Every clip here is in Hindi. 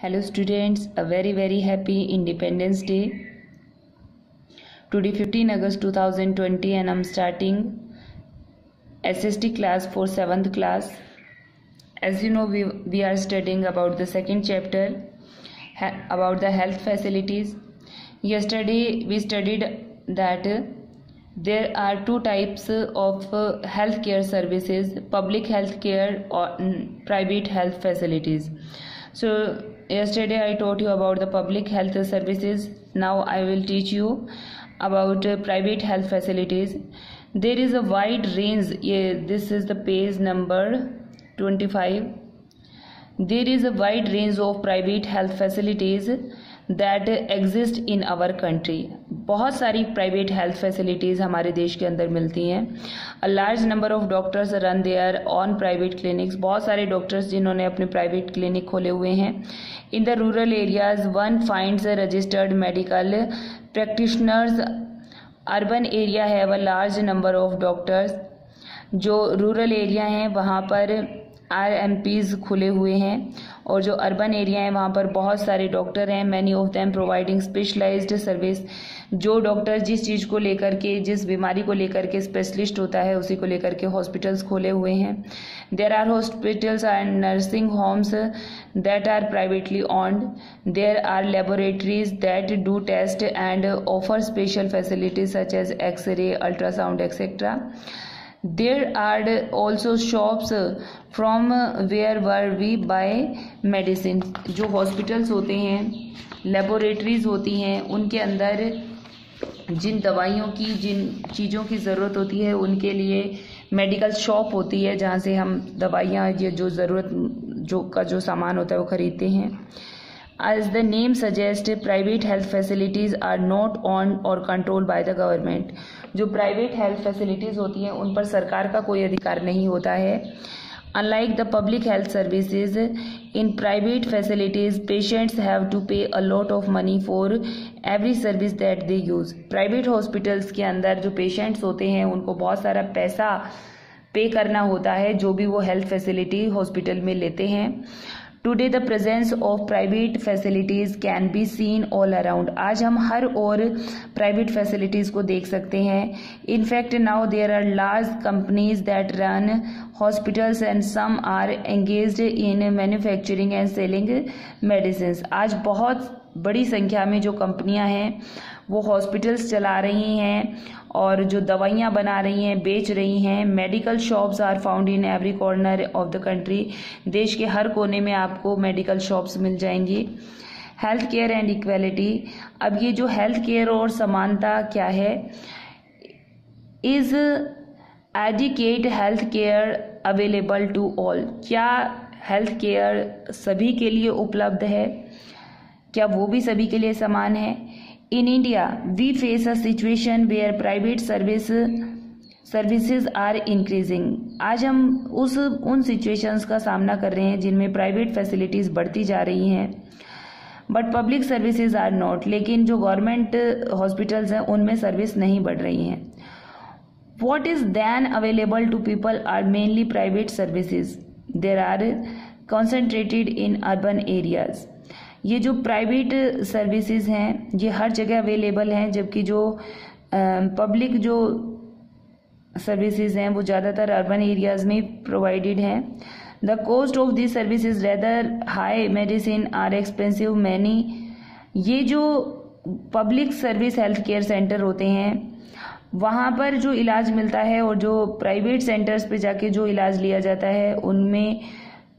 Hello students, a very happy Independence Day. Today 15 August 2020 and I'm starting SST class for 7th class. As you know, we are studying about the second chapter about the health facilities. Yesterday we studied that there are two types of healthcare services: public healthcare or private health facilities. So yesterday I taught you about the public health services. Now I will teach you about private health facilities. There is a wide range. This is the page number 25. There is a wide range of private health facilities that exist in our country. बहुत सारी प्राइवेट हेल्थ फैसिलिटीज़ हमारे देश के अंदर मिलती हैं. A large number of doctors run there on private clinics. बहुत सारे डॉक्टर्स जिन्होंने अपने प्राइवेट क्लिनिक खोले हुए हैं. In the rural areas one finds registered medical practitioners. Urban area have a large number of doctors. जो रूरल एरिया हैं वहाँ पर RMPs खुले हुए हैं और जो अर्बन एरिया है वहाँ पर बहुत सारे डॉक्टर हैं. Many of them providing specialized service. जो डॉक्टर जिस चीज़ को लेकर के, जिस बीमारी को लेकर के स्पेशलिस्ट होता है, उसी को लेकर के हॉस्पिटल्स खोले हुए हैं. There are hospitals and nursing homes that are privately owned. There are laboratories that do test and offer special facilities such as x-ray, ultrasound etcetera. There are also shops from where we buy medicine. जो हॉस्पिटल्स होते हैं, लेबोरेटरीज होती हैं, उनके अंदर जिन दवाइयों की, जिन चीज़ों की ज़रूरत होती है उनके लिए मेडिकल शॉप होती है जहाँ से हम दवाइयाँ, ये जो ज़रूरत जो सामान होता है वो ख़रीदते हैं. As the name suggests, private health facilities are not owned or controlled by the government. जो प्राइवेट हेल्थ फैसिलिटीज़ होती हैं उन पर सरकार का कोई अधिकार नहीं होता है. Unlike the public health services, in private facilities, patients have to pay a lot of money for every service that they use. Private hospitals के अंदर जो पेशेंट्स होते हैं उनको बहुत सारा पैसा पे करना होता है जो भी वो हेल्थ फैसिलिटी हॉस्पिटल में लेते हैं. Today the presence of private facilities can be seen all around. आज हम हर और प्राइवेट फैसिलिटीज़ को देख सकते हैं. In fact now there are large companies that run hospitals and some are engaged in manufacturing and selling medicine. आज बहुत बड़ी संख्या में जो कंपनियां हैं वो हॉस्पिटल्स चला रही हैं और जो दवाइयाँ बना रही हैं, बेच रही हैं. Medical shops are found in every corner of the country. देश के हर कोने में आपको मेडिकल शॉप्स मिल जाएंगी. Health care and equality. अब ये जो हेल्थ केयर और समानता क्या है, is adequate health care available to all. क्या हेल्थ केयर सभी के लिए उपलब्ध है? क्या वो भी सभी के लिए समान है? In India, we face a situation where private services are increasing. आज हम उन सिचुएशंस का सामना कर रहे हैं जिनमें प्राइवेट फैसिलिटीज़ बढ़ती जा रही हैं, but public services are not. लेकिन जो गवर्नमेंट हॉस्पिटल्स हैं उनमें सर्विस नहीं बढ़ रही हैं. What is then available to people are mainly private services. They are concentrated in urban areas. ये जो प्राइवेट सर्विसेज हैं ये हर जगह अवेलेबल हैं, जबकि जो पब्लिक जो सर्विसेज हैं वो ज़्यादातर अर्बन एरियाज़ में प्रोवाइडेड हैं. The cost of this service is rather high. Medicine are expensive many. ये जो public service health care centre होते हैं वहाँ पर जो इलाज मिलता है और जो प्राइवेट सेंटर्स पे जाके जो इलाज लिया जाता है उनमें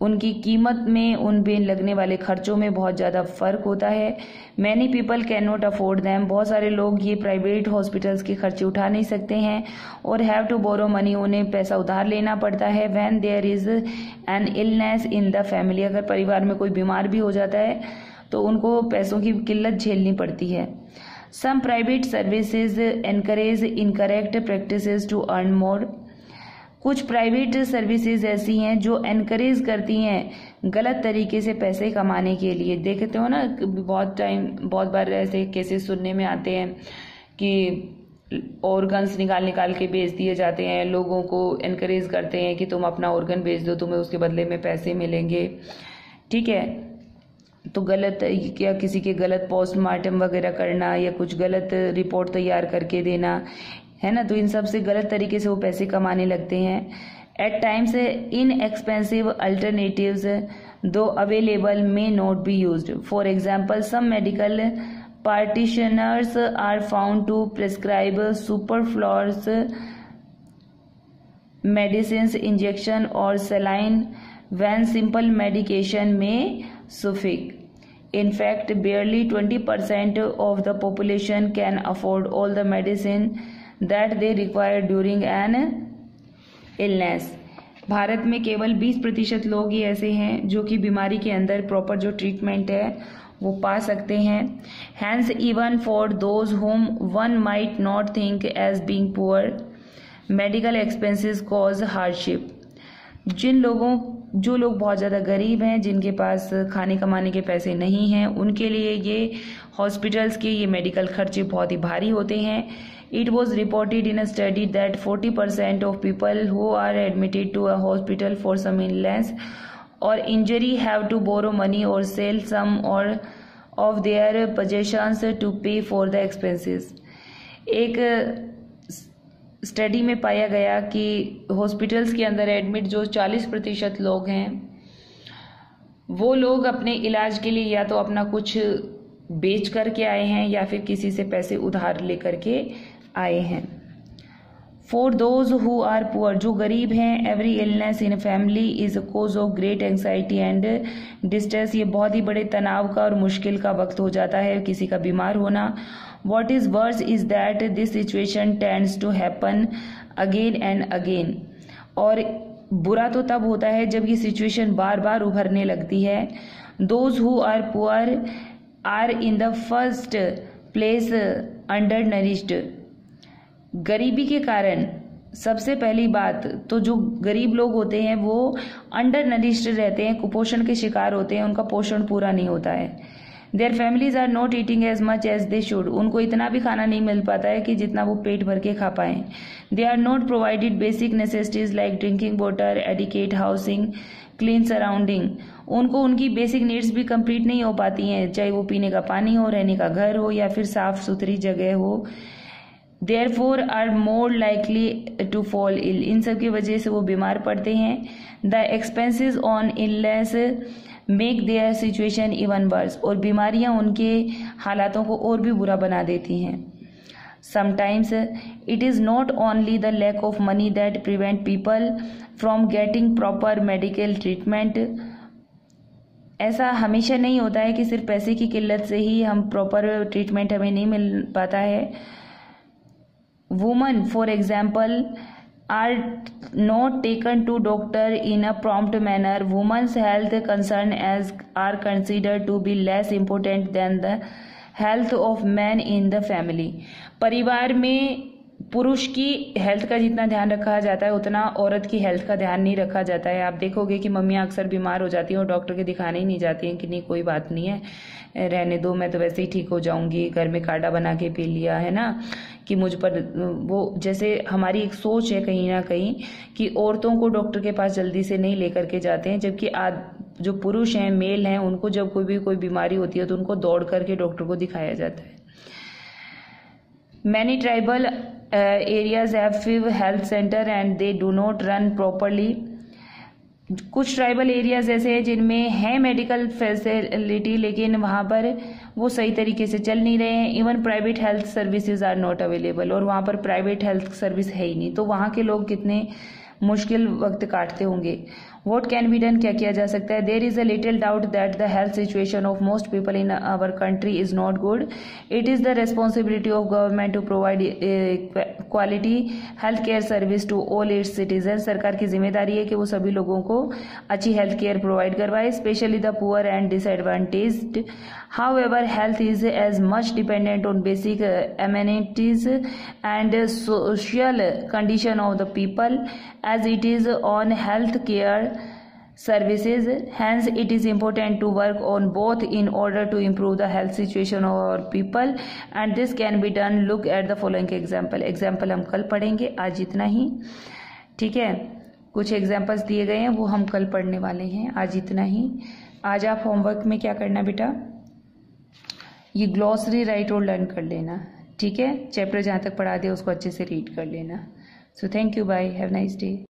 उनकी कीमत में, उन पे लगने वाले खर्चों में बहुत ज़्यादा फ़र्क होता है. Many people can not afford them. बहुत सारे लोग ये प्राइवेट हॉस्पिटल्स के खर्चे उठा नहीं सकते हैं और हैव टू बोरो मनी. उन्हें पैसा उधार लेना पड़ता है. When there is an illness in the family. अगर परिवार में कोई बीमार भी हो जाता है तो उनको पैसों की किल्लत झेलनी पड़ती है. Some private services encourage incorrect practices to earn more. कुछ प्राइवेट सर्विसेज ऐसी हैं जो एनकरेज करती हैं गलत तरीके से पैसे कमाने के लिए. देखते हो ना, बहुत बार ऐसे केसेस सुनने में आते हैं कि ऑर्गन्स निकाल के बेच दिए जाते हैं. लोगों को एनकरेज करते हैं कि तुम अपना ऑर्गन बेच दो, तुम्हें उसके बदले में पैसे मिलेंगे. ठीक है, तो गलत या किसी के गलत पोस्टमार्टम वगैरह करना या कुछ गलत रिपोर्ट तैयार करके देना, है ना, तो इन सब से गलत तरीके से वो पैसे कमाने लगते हैं. At times inexpensive alternatives though available may not be used. For example some medical practitioners are found to prescribe superfluous medicines, injection or saline when simple medication may suffice. In fact, barely 20% of the population can afford all the medicine that they require during an illness. Bharat में केवल 20% लोग ही ऐसे हैं जो कि बीमारी के अंदर प्रॉपर जो ट्रीटमेंट है वो पा सकते हैं. Hence, even for those whom one might not think as being poor, medical expenses cause hardship. जो लोग बहुत ज़्यादा गरीब हैं, जिनके पास खाने कमाने के पैसे नहीं हैं, उनके लिए ये हॉस्पिटल्स के ये मेडिकल खर्चे बहुत ही भारी होते हैं. It was reported in a study that 40% of people who are admitted to a hospital for some illness or injury have to borrow money or sell some or of their possessions to pay for the expenses. एक स्टडी में पाया गया कि हॉस्पिटल्स के अंदर एडमिट जो 40% लोग हैं, वो लोग अपने इलाज के लिए या तो अपना कुछ बेच करके आए हैं या फिर किसी से पैसे उधार लेकर के आए हैं. For those who are poor, जो गरीब हैं, every illness in family is a cause of great anxiety and distress. ये बहुत ही बड़े तनाव का और मुश्किल का वक्त हो जाता है किसी का बीमार होना. What is worse is that this situation tends to happen again and again. और बुरा तो तब होता है जब ये सिचुएशन बार बार उभरने लगती है. Those who are poor are in the first place undernourished. गरीबी के कारण सबसे पहली बात तो जो गरीब लोग होते हैं वो अंडर नरिश्ड रहते हैं, कुपोषण के शिकार होते हैं, उनका पोषण पूरा नहीं होता है. Their families are not eating as much as they should. उनको इतना भी खाना नहीं मिल पाता है कि जितना वो पेट भर के खा पाएं. They are not provided basic necessities like drinking water, adequate, housing, clean surrounding. उनको उनकी बेसिक नीड्स भी कंप्लीट नहीं हो पाती हैं, चाहे वो पीने का पानी हो, रहने का घर हो या फिर साफ सुथरी जगह हो. Therefore are more likely to fall ill. इन सब की वजह से वो बीमार पड़ते हैं. The expenses on illness make their situation even worse. और बीमारियां उनके हालातों को और भी बुरा बना देती हैं. Sometimes it is not only the lack of money that prevent people from getting proper medical treatment. ऐसा हमेशा नहीं होता है कि सिर्फ पैसे की किल्लत से ही हम प्रॉपर ट्रीटमेंट हमें नहीं मिल पाता है. Women, for example, are not taken to doctor in a prompt manner. Women's health concerns are considered to be less important than the health of men in the family. परिवार में पुरुष की हेल्थ का जितना ध्यान रखा जाता है उतना औरत की हेल्थ का ध्यान नहीं रखा जाता है. आप देखोगे कि मम्मियाँ अक्सर बीमार हो जाती हैं और डॉक्टर के दिखाने ही नहीं जाती हैं कि नहीं कोई बात नहीं है, रहने दो, मैं तो वैसे ही ठीक हो जाऊंगी, घर में काढ़ा बना के पी लिया, है ना, कि मुझ पर वो जैसे हमारी एक सोच है कहीं ना कहीं कि औरतों को डॉक्टर के पास जल्दी से नहीं लेकर के जाते हैं, जबकि जो पुरुष हैं, मेल हैं, उनको जब कोई बीमारी होती है तो उनको दौड़ करके डॉक्टर को दिखाया जाता है. Many tribal areas have few health center and they do not run properly. कुछ ट्राइबल एरियाज ऐसे हैं जिनमें है मेडिकल फैसिलिटी लेकिन वहाँ पर वो सही तरीके से चल नहीं रहे हैं. Even private health services are not available. और वहाँ पर प्राइवेट हेल्थ सर्विस है ही नहीं, तो वहाँ के लोग कितने मुश्किल वक्त काटते होंगे. What can be done, क्या किया जा सकता है? There is a little doubt that the health situation of most people in our country is not good. It is the responsibility of government to provide quality healthcare service to all its citizens. सरकार की जिम्मेदारी है कि वो सभी लोगों को अच्छी हेल्थ केयर प्रोवाइड करवाए, specially the poor and disadvantaged. However, health is as much dependent on basic amenities and social condition of the people as it is on health care services. Hence, it is important to work on both in order to improve the health situation of our people, and this can be done. Look at the following example हम कल पढ़ेंगे, आज इतना ही. ठीक है, कुछ एग्जाम्पल्स दिए गए हैं वो हम कल पढ़ने वाले हैं, आज इतना ही. आज आप होमवर्क में क्या करना बेटा, ये ग्लॉसरी राइट और लर्न कर लेना, ठीक है। चैप्टर जहाँ तक पढ़ा दिया उसको अच्छे से रीड कर लेना। So thank you, bye, have nice day.